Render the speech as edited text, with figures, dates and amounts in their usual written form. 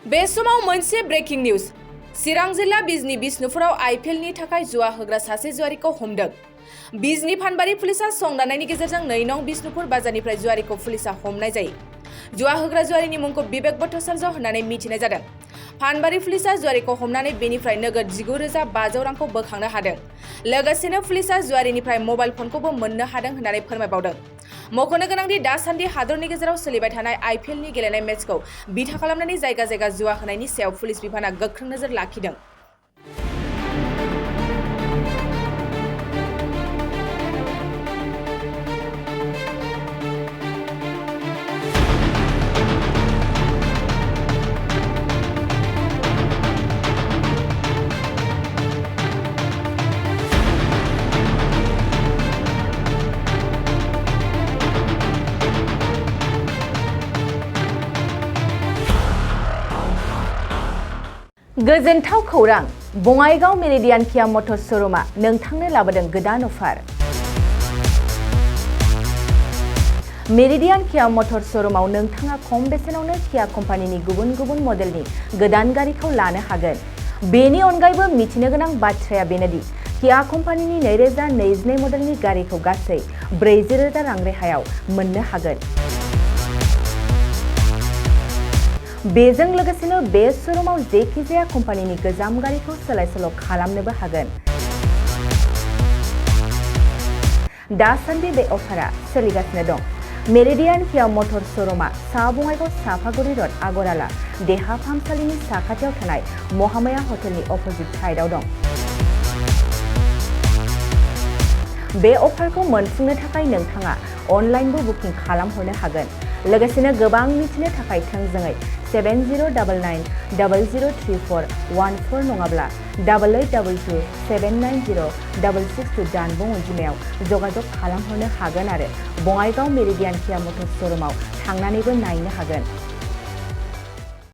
बे समाव मोनसे ब्रेकिं निउज चिरां जिल्ला बिजनी बिष्णुपुराव आइपिएलनि थाखाय जुवा होग्रा सासे जुवारिखौ हमदों। बिजनी फानबारि पुलिसा संदाननायनि गेजेरजों 2 नं बिष्णुपुर बाजारनिफ्राय जुवारिखौ पुलिसा हमनाय जायो। जुवा होग्रा जुवारिनि मुंखौ बिबेक भट्टाचार्य होननानै मिथिनाय जादों। फानबारि पुलिसा जुवारिखौ हमनानै बेनिफ्राय नोगोद 19,500 रांखौ बोखांनो हादों। लोगोसेनो पुलिसा जुवारिनिफ्राय मबाइल फनखौबो मोननो हादों होननानै फोरमायबावदों। मख'नो गोनांदि दासान्दि हादरनि गेजेराव सोलिबाय थानाय आइपिएलनि गेलेनाय मेचखौ बिथा खालामनानै जायगा जायगा जुवा होनायनि सायाव पुलिस बिफाना गोख्रों नोजोर लाखिदों। गोजोनथाव खौरां, बङाइगाव मेरिडियान किया मटर्स श'रुमआ नोंथांनो लाबोदों गोदान अफार। मेरिडियान किया मटर्स श'रुमआव नोंथाङा खम बेसेनावनो किया कम्पानिनि गुबुन गुबुन मडेलनि गोदान गारिखौ लानो हागोन। बेनि अनगायैबो मिथिनो गोनां बाथ्राया बेनोदि किया कम्पानिनि 2022 मडेलनि गारिखौ गासै 40,000 रां रेहायाव मोननो हागोन। बेजों लोगोसेनो बे श'रुमाव जेखिजाया कम्पानिनि गोजाम गारिखौ सोलाय-सोल' खालामनोबो हागोन। दासान्दि बे अफारा सोलिगासिनो दं। मेरिडियान किया मटर्स श'रुमआ सा बङाइगाव सापागुरि र'ड आगराला देहा फाहामसालिनि साखाथियाव थानाय महामाया हटेलनि अपोजिट साइडआव दं। बे अफारखौ मोनफुंनो थाखाय नोंथाङा अनलाइनबो बुकिं खालामहरनो हागोन। लोगोसेनो गोबां मिथिनो थाखाय थोंजोङै 7099003414 नङाब्ला 8822790662 जानबुं अनजिमायाव जगाजग खालामहरनो हागोन आरो बङाइगाव मेरिडियान किया मटर्स श'रुमआव थांनानैबो नायनो हागोन।